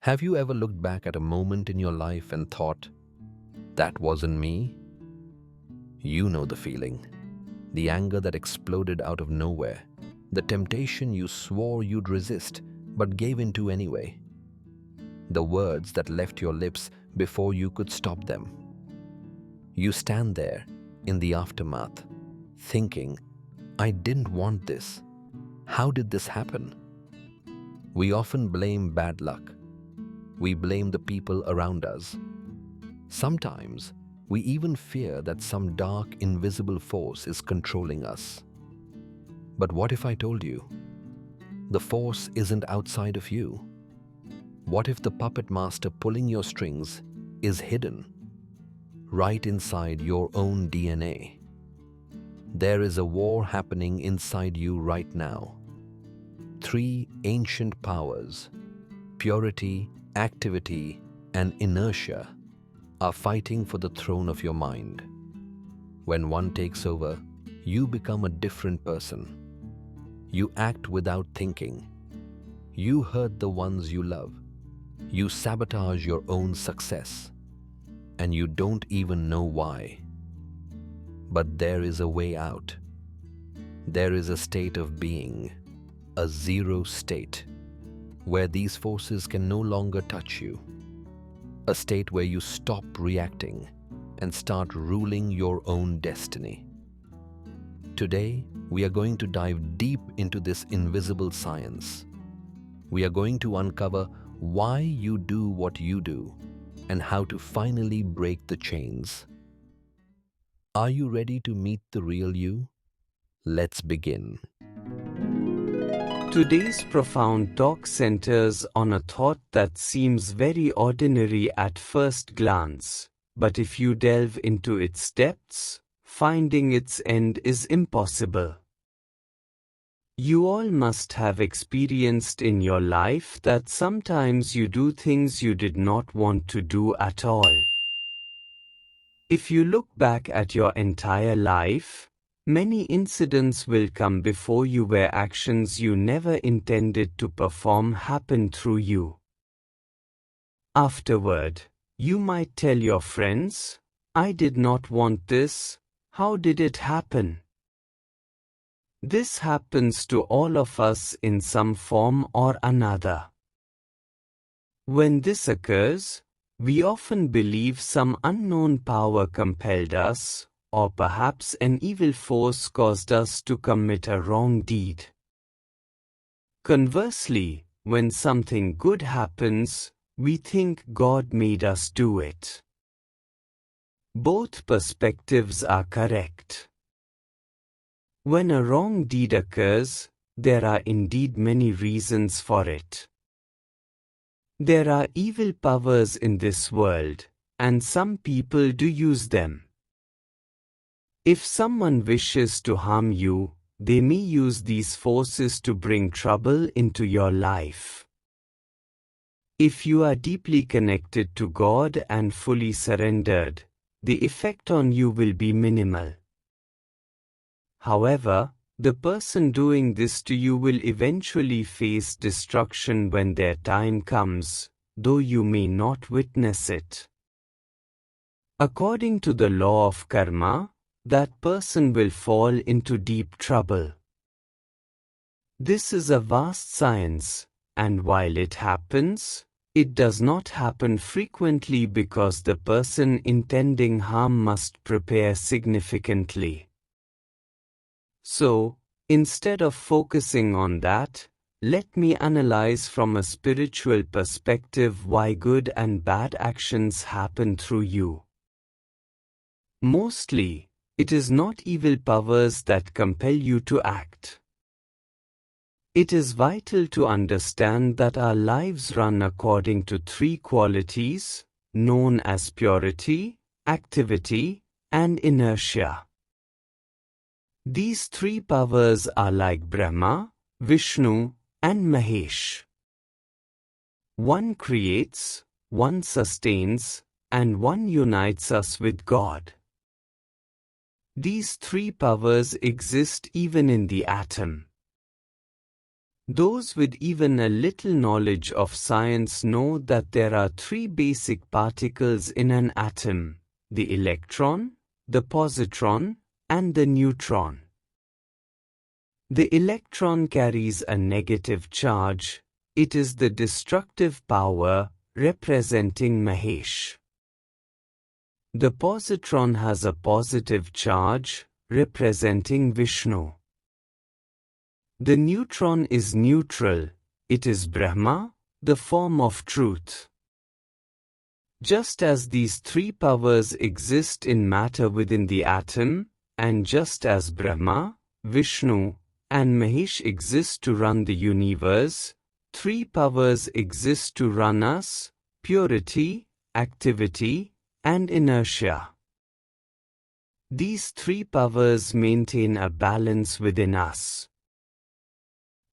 Have you ever looked back at a moment in your life and thought, that wasn't me? You know the feeling. The anger that exploded out of nowhere. The temptation you swore you'd resist, but gave into anyway. The words that left your lips before you could stop them. You stand there, in the aftermath, thinking, I didn't want this. How did this happen? We often blame bad luck. We blame the people around us. Sometimes, we even fear that some dark, invisible force is controlling us. But what if I told you? The force isn't outside of you. What if the puppet master pulling your strings is hidden, right inside your own DNA? There is a war happening inside you right now. 3 ancient powers, purity, activity, and inertia, are fighting for the throne of your mind. When one takes over, you become a different person. You act without thinking. You hurt the ones you love. You sabotage your own success. And you don't even know why. But there is a way out. There is a state of being, a zero state, where these forces can no longer touch you. A state where you stop reacting and start ruling your own destiny. Today, we are going to dive deep into this invisible science. We are going to uncover why you do what you do and how to finally break the chains. Are you ready to meet the real you? Let's begin. Today's profound talk centers on a thought that seems very ordinary at first glance, but if you delve into its depths, finding its end is impossible. You all must have experienced in your life that sometimes you do things you did not want to do at all. If you look back at your entire life, many incidents will come before you where actions you never intended to perform happen through you. Afterward, you might tell your friends, I did not want this, how did it happen? This happens to all of us in some form or another. When this occurs, we often believe some unknown power compelled us, or perhaps an evil force caused us to commit a wrong deed. Conversely, when something good happens, we think God made us do it. Both perspectives are correct. When a wrong deed occurs, there are indeed many reasons for it. There are evil powers in this world, and some people do use them. If someone wishes to harm you, they may use these forces to bring trouble into your life. If you are deeply connected to God and fully surrendered, the effect on you will be minimal. However, the person doing this to you will eventually face destruction when their time comes, though you may not witness it. According to the law of karma, that person will fall into deep trouble. This is a vast science, and while it happens, it does not happen frequently because the person intending harm must prepare significantly. So, instead of focusing on that, let me analyze from a spiritual perspective why good and bad actions happen through you. Mostly, it is not evil powers that compel you to act. It is vital to understand that our lives run according to 3 qualities, known as purity, activity, and inertia. These 3 powers are like Brahma, Vishnu, and Mahesh. One creates, one sustains, and one unites us with God. These 3 powers exist even in the atom. Those with even a little knowledge of science know that there are three basic particles in an atom: the electron, the positron, and the neutron. The electron carries a negative charge. It is the destructive power, representing Mahesh. The positron has a positive charge, representing Vishnu. The neutron is neutral. It is Brahma, the form of truth. Just as these three powers exist in matter within the atom, and just as Brahma, Vishnu, and Mahesh exist to run the universe, three powers exist to run us: purity, activity, and inertia. These three powers maintain a balance within us.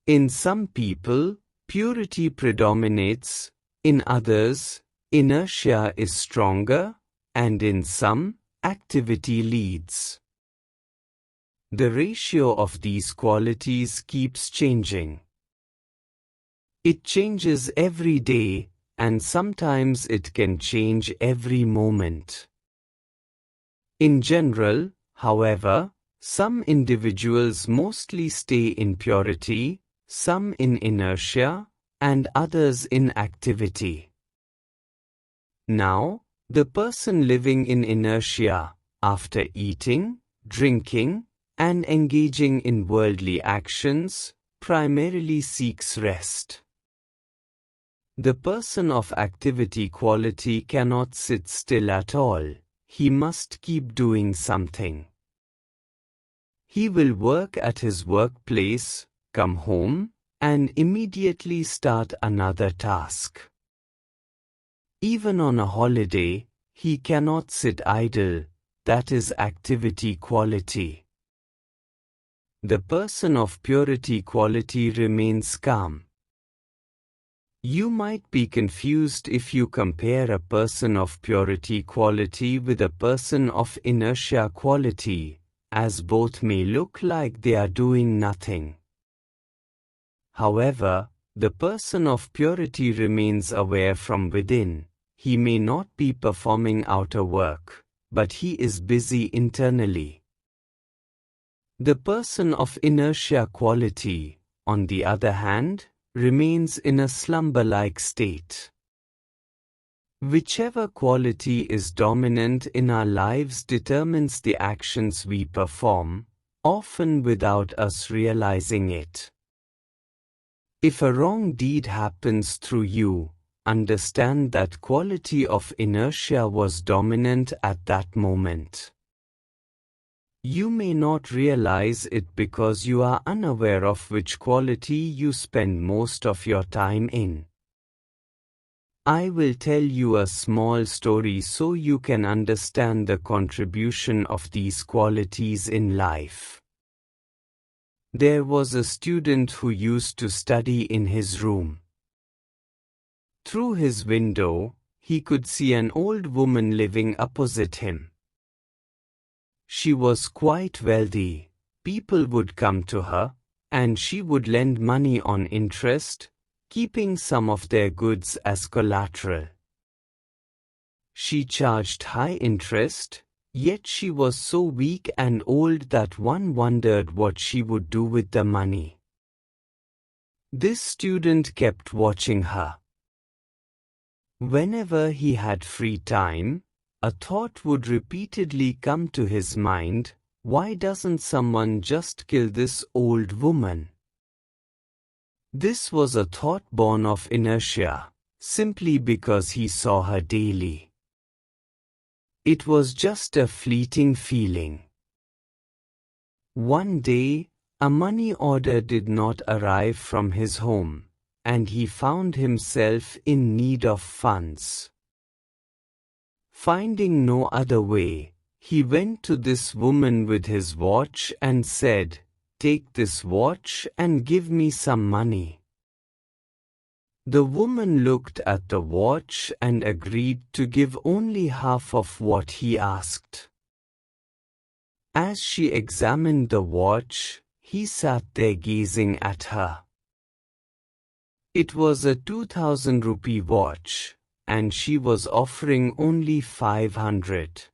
In some people, purity predominates; in others, inertia is stronger; and in some, activity leads. The ratio of these qualities keeps changing. It changes every day, and sometimes it can change every moment. In general, however, some individuals mostly stay in purity, some in inertia, and others in activity. Now, the person living in inertia, after eating, drinking, and engaging in worldly actions, primarily seeks rest. The person of activity quality cannot sit still at all. He must keep doing something. He will work at his workplace, come home, and immediately start another task. Even on a holiday, he cannot sit idle. That is activity quality. The person of purity quality remains calm. You might be confused if you compare a person of purity quality with a person of inertia quality, as both may look like they are doing nothing. However, the person of purity remains aware from within. He may not be performing outer work, but he is busy internally. The person of inertia quality, on the other hand, remains in a slumber-like state. Whichever quality is dominant in our lives determines the actions we perform, often without us realizing it. If a wrong deed happens through you, understand that quality of inertia was dominant at that moment. You may not realize it because you are unaware of which quality you spend most of your time in. I will tell you a small story so you can understand the contribution of these qualities in life. There was a student who used to study in his room. Through his window, he could see an old woman living opposite him. She was quite wealthy. People would come to her, and she would lend money on interest, keeping some of their goods as collateral. She charged high interest, yet she was so weak and old that one wondered what she would do with the money. This student kept watching her. Whenever he had free time, a thought would repeatedly come to his mind: why doesn't someone just kill this old woman? This was a thought born of inertia, simply because he saw her daily. It was just a fleeting feeling. One day, a money order did not arrive from his home, and he found himself in need of funds. Finding no other way, he went to this woman with his watch and said, "Take this watch and give me some money." The woman looked at the watch and agreed to give only half of what he asked. As she examined the watch, he sat there gazing at her. It was a 2000 rupee watch, and she was offering only 500.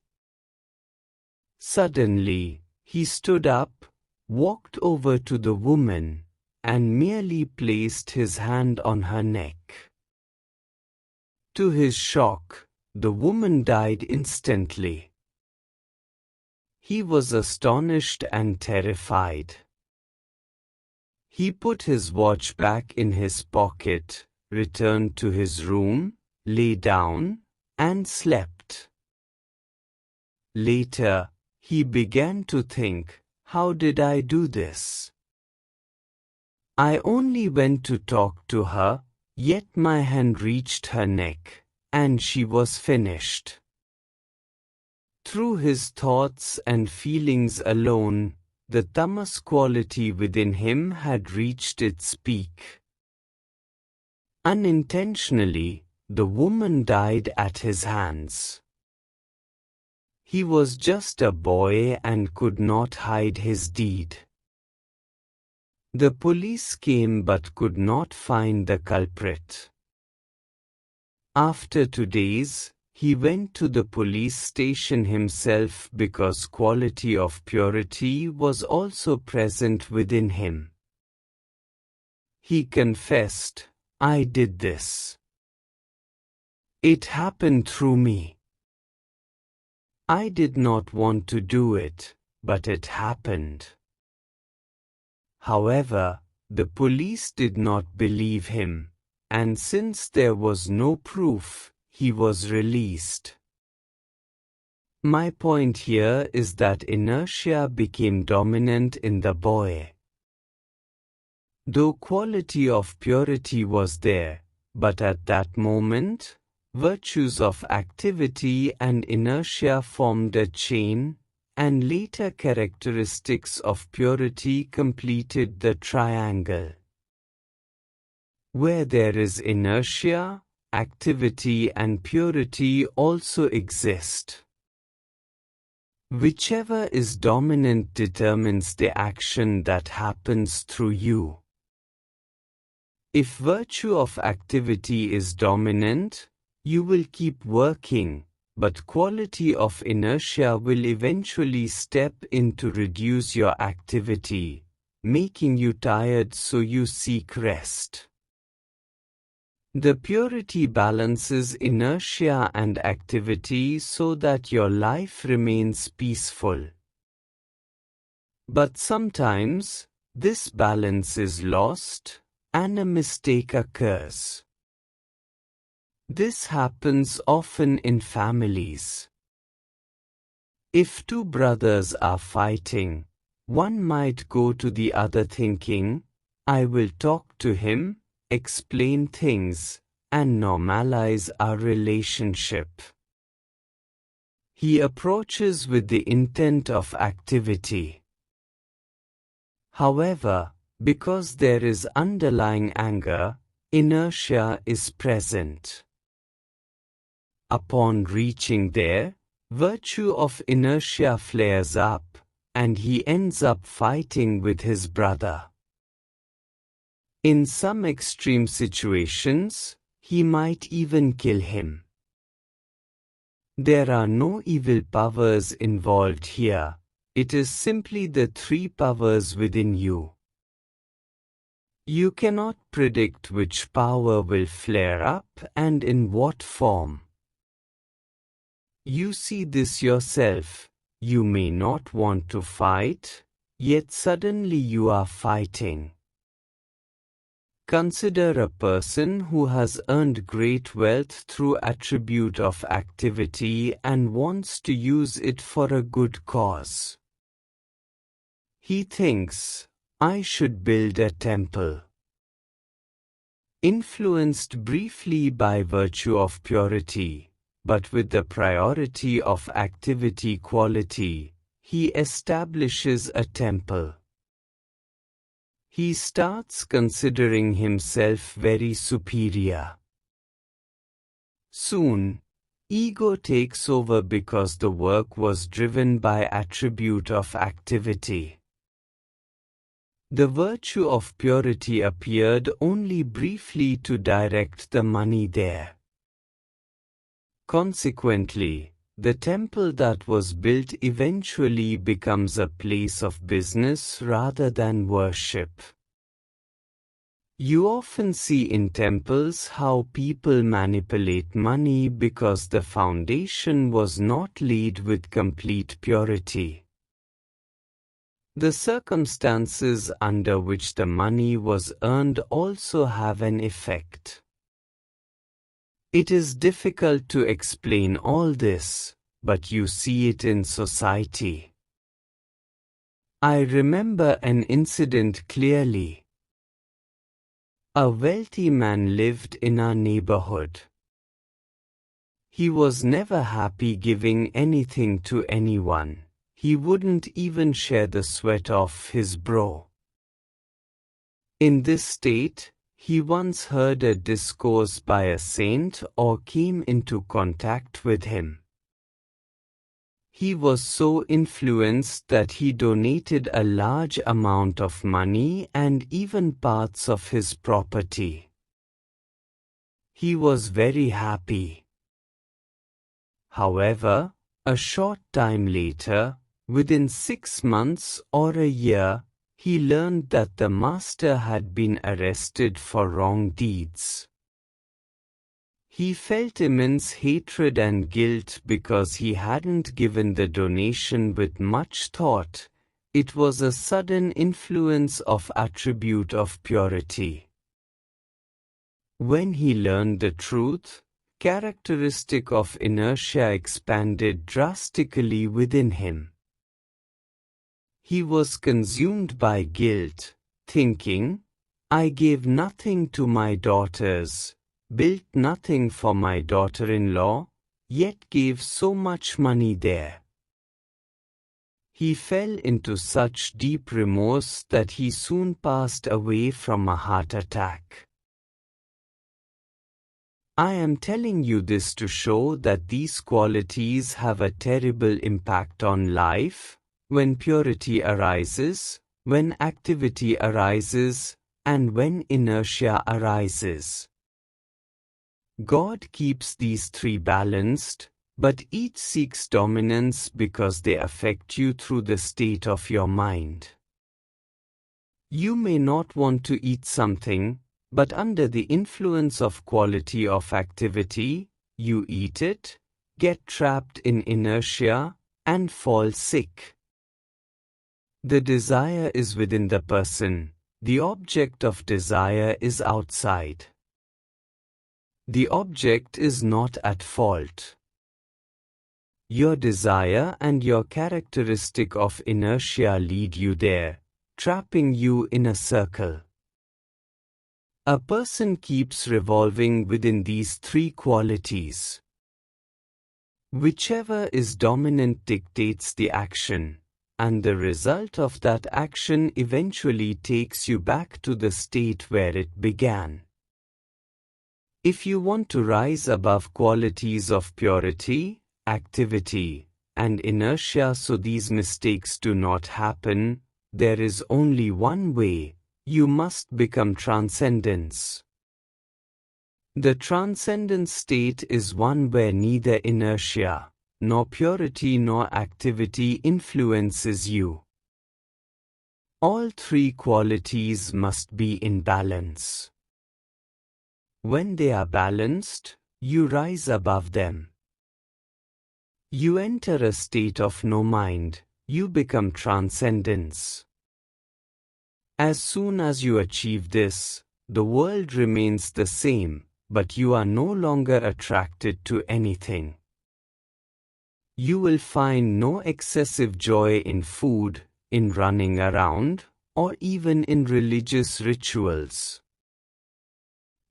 Suddenly, he stood up, walked over to the woman, and merely placed his hand on her neck. To his shock, the woman died instantly. He was astonished and terrified. He put his watch back in his pocket, returned to his room, lay down, and slept. Later, he began to think, how did I do this? I only went to talk to her, yet my hand reached her neck, and she was finished. Through his thoughts and feelings alone, the tamas quality within him had reached its peak. Unintentionally, the woman died at his hands. He was just a boy and could not hide his deed. The police came but could not find the culprit. After 2 days, he went to the police station himself because quality of purity was also present within him. He confessed, I did this. It happened through me. I did not want to do it, but it happened. However, the police did not believe him, and since there was no proof, he was released. My point here is that inertia became dominant in the boy. Though quality of purity was there, but at that moment, virtues of activity and inertia formed a chain, and later characteristics of purity completed the triangle. Where there is inertia, activity and purity also exist. Whichever is dominant determines the action that happens through you. If virtue of activity is dominant, you will keep working, but quality of inertia will eventually step in to reduce your activity, making you tired so you seek rest. The purity balances inertia and activity so that your life remains peaceful. But sometimes, this balance is lost, and a mistake occurs. This happens often in families. If two brothers are fighting, one might go to the other thinking, I will talk to him, explain things, and normalize our relationship. He approaches with the intent of activity. However, because there is underlying anger, inertia is present. Upon reaching there, virtue of inertia flares up, and he ends up fighting with his brother. In some extreme situations, he might even kill him. There are no evil powers involved here, it is simply the three powers within you. You cannot predict which power will flare up and in what form. You see this yourself, you may not want to fight, yet suddenly you are fighting. Consider a person who has earned great wealth through attribute of activity and wants to use it for a good cause. He thinks, I should build a temple. Influenced briefly by virtue of purity, but with the priority of activity quality, he establishes a temple. He starts considering himself very superior. Soon, ego takes over because the work was driven by attribute of activity. The virtue of purity appeared only briefly to direct the money there. Consequently, the temple that was built eventually becomes a place of business rather than worship. You often see in temples how people manipulate money because the foundation was not laid with complete purity. The circumstances under which the money was earned also have an effect. It is difficult to explain all this, but you see it in society. I remember an incident clearly. A wealthy man lived in our neighborhood. He was never happy giving anything to anyone. He wouldn't even share the sweat off his brow. In this state, he once heard a discourse by a saint or came into contact with him. He was so influenced that he donated a large amount of money and even parts of his property. He was very happy. However, a short time later, within 6 months or a year, he learned that the master had been arrested for wrong deeds. He felt immense hatred and guilt because he hadn't given the donation with much thought. It was a sudden influence of attribute of purity. When he learned the truth, characteristic of inertia expanded drastically within him. He was consumed by guilt, thinking, I gave nothing to my daughters, built nothing for my daughter-in-law, yet gave so much money there. He fell into such deep remorse that he soon passed away from a heart attack. I am telling you this to show that these qualities have a terrible impact on life. When purity arises, when activity arises, and when inertia arises. God keeps these three balanced, but each seeks dominance because they affect you through the state of your mind. You may not want to eat something, but under the influence of quality of activity, you eat it, get trapped in inertia, and fall sick. The desire is within the person, the object of desire is outside. The object is not at fault. Your desire and your characteristic of inertia lead you there, trapping you in a circle. A person keeps revolving within these three qualities. Whichever is dominant dictates the action, and the result of that action eventually takes you back to the state where it began. If you want to rise above qualities of purity, activity, and inertia so these mistakes do not happen, there is only one way: you must become transcendence. The transcendence state is one where neither inertia, nor purity nor activity influences you. All three qualities must be in balance. When they are balanced, you rise above them. You enter a state of no mind, you become transcendence. As soon as you achieve this, the world remains the same, but you are no longer attracted to anything. You will find no excessive joy in food, in running around, or even in religious rituals.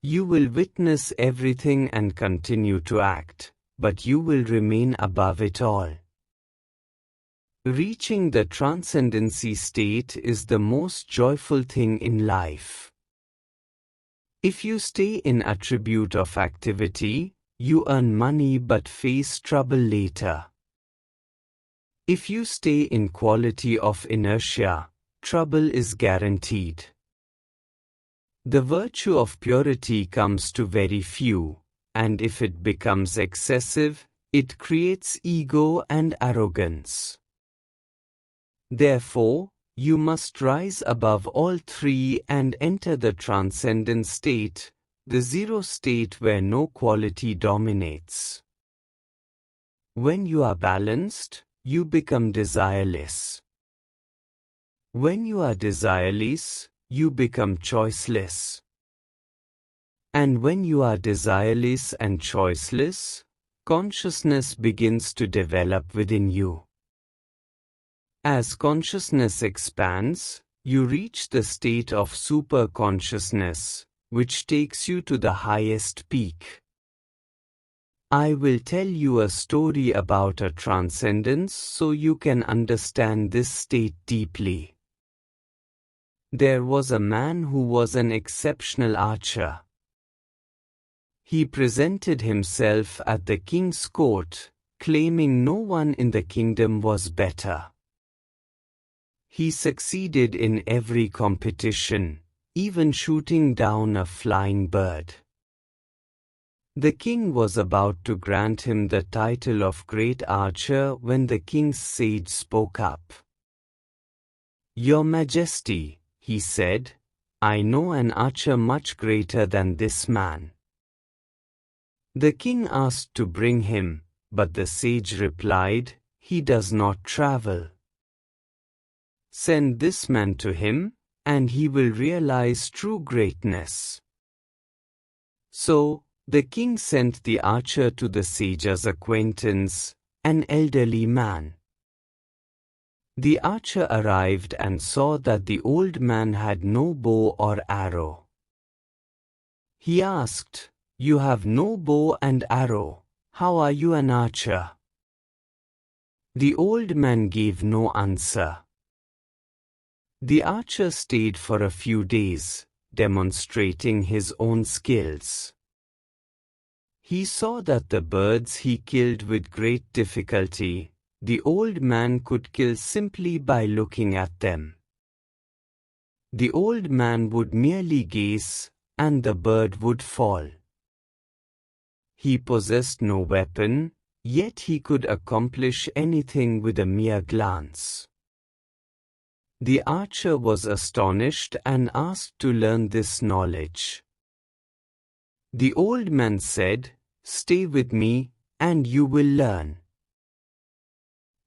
You will witness everything and continue to act, but you will remain above it all. Reaching the transcendency state is the most joyful thing in life. If you stay in attribute of activity, you earn money but face trouble later. If you stay in quality of inertia, trouble is guaranteed. The virtue of purity comes to very few, and if it becomes excessive, it creates ego and arrogance. Therefore, you must rise above all three and enter the transcendent state, the zero state where no quality dominates. When you are balanced, you become desireless. When you are desireless, you become choiceless. And when you are desireless and choiceless, consciousness begins to develop within you. As consciousness expands, you reach the state of super-consciousness, which takes you to the highest peak. I will tell you a story about a transcendence so you can understand this state deeply. There was a man who was an exceptional archer. He presented himself at the king's court, claiming no one in the kingdom was better. He succeeded in every competition, even shooting down a flying bird. The king was about to grant him the title of Great Archer when the king's sage spoke up. "Your Majesty," he said, "I know an archer much greater than this man." The king asked to bring him, but the sage replied, "He does not travel. Send this man to him, and he will realize true greatness." So, the king sent the archer to the sage's acquaintance, an elderly man. The archer arrived and saw that the old man had no bow or arrow. He asked, "You have no bow and arrow, how are you an archer?" The old man gave no answer. The archer stayed for a few days, demonstrating his own skills. He saw that the birds he killed with great difficulty, the old man could kill simply by looking at them. The old man would merely gaze, and the bird would fall. He possessed no weapon, yet he could accomplish anything with a mere glance. The archer was astonished and asked to learn this knowledge. The old man said, "Stay with me, and you will learn."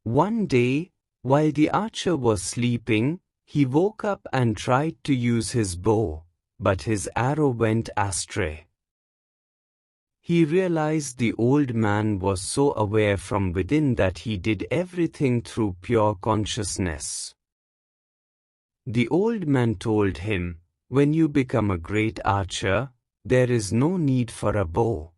One day, while the archer was sleeping, he woke up and tried to use his bow, but his arrow went astray. He realized the old man was so aware from within that he did everything through pure consciousness. The old man told him, "When you become a great archer, there is no need for a bow.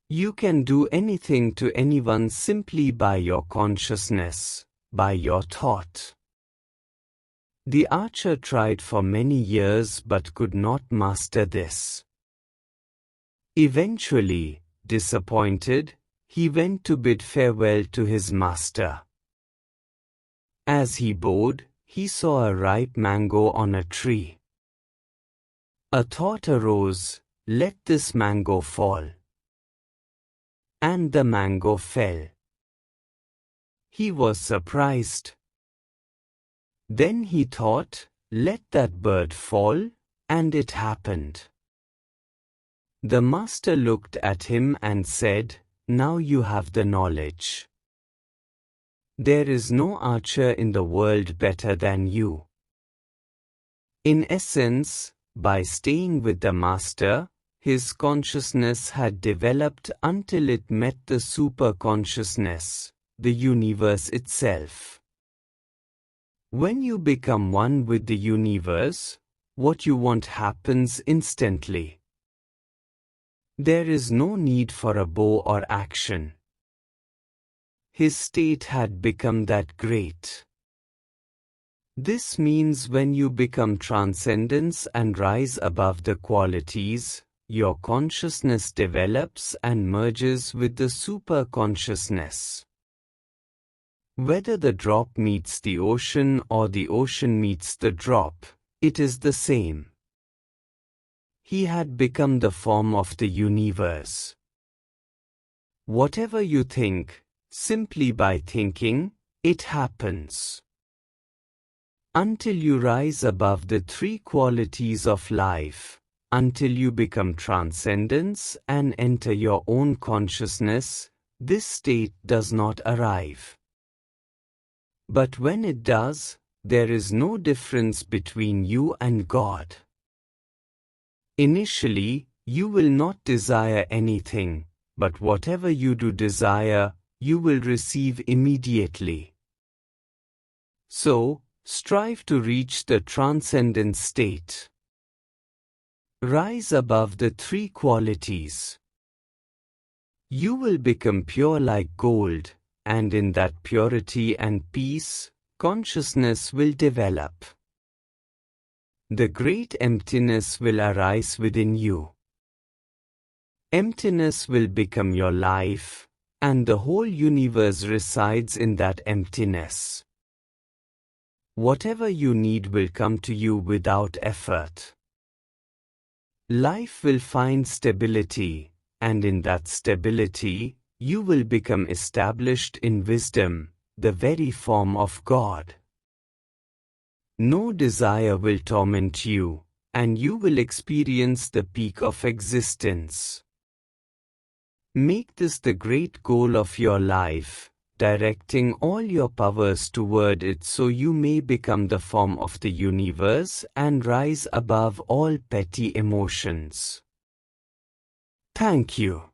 You can do anything to anyone simply by your consciousness, by your thought." The archer tried for many years but could not master this. Eventually, disappointed, he went to bid farewell to his master. As he bowed, he saw a ripe mango on a tree. A thought arose, "Let this mango fall." And the mango fell. He was surprised. Then he thought, "Let that bird fall," and it happened. The master looked at him and said, "Now you have the knowledge. There is no archer in the world better than you." In essence, by staying with the master, his consciousness had developed until it met the super-consciousness, the universe itself. When you become one with the universe, what you want happens instantly. There is no need for a bow or action. His state had become that great. This means when you become transcendence and rise above the qualities, your consciousness develops and merges with the super-consciousness. Whether the drop meets the ocean or the ocean meets the drop, it is the same. He had become the form of the universe. Whatever you think, simply by thinking, it happens. Until you rise above the three qualities of life, until you become transcendence and enter your own consciousness, this state does not arrive. But when it does, there is no difference between you and God. Initially, you will not desire anything, but whatever you do desire, you will receive immediately. So, strive to reach the transcendent state. Rise above the three qualities. You will become pure like gold, and in that purity and peace, consciousness will develop. The great emptiness will arise within you. Emptiness will become your life, and the whole universe resides in that emptiness. Whatever you need will come to you without effort. Life will find stability, and in that stability, you will become established in wisdom, the very form of God. No desire will torment you, and you will experience the peak of existence. Make this the great goal of your life, directing all your powers toward it so you may become the form of the universe and rise above all petty emotions. Thank you.